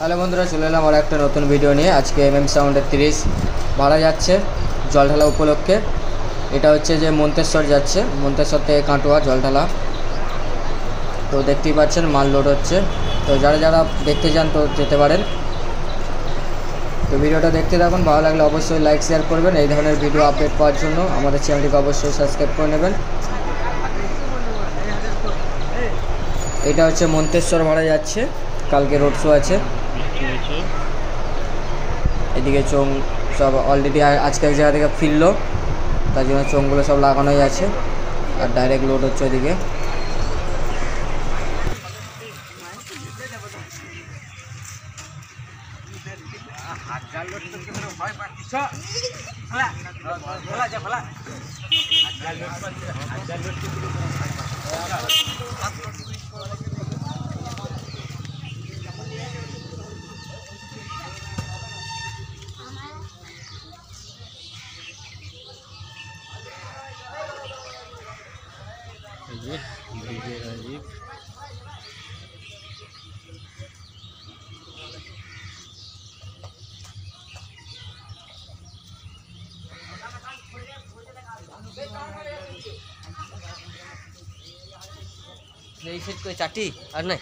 Hello বন্ধুরা, চলে এলাম আর একটা নতুন ভিডিও নিয়ে। আজকে এমএম সাউন্ডের 30 ভাড়া যাচ্ছে জল ঢালা উপলক্ষে। এটা হচ্ছে যে মন্তেশ্বর যাচ্ছে, মন্তেশ্বর থেকে কাটোয়া জল ঢালা। তো দেখতেই পাচ্ছেন মাল লোড হচ্ছে। তো যারা যারা দেখতে চান তো যেতে পারেন। তো ভিডিওটা দেখতে থাকুন, ভালো লাগলে অবশ্যই লাইক শেয়ার করবেন। এই ধরনের ভিডিও আপডেট পাওয়ার জন্য আমাদের চ্যানেলটিকে অবশ্যই সাবস্ক্রাইব করে নেবেন। এটা হচ্ছে মন্তেশ্বর ভাড়া যাচ্ছে, কালকে রোড শো আছে। এদিকে চোং সব অলরেডি আজকে এক জায়গা থেকে ফিরলো, তার জন্য চোঙগুলো সব লাগানোই আছে আর ডাইরেক্ট লোড হচ্ছে ওইদিকে। রাজীব এই সেট করে চাটি আর নাই।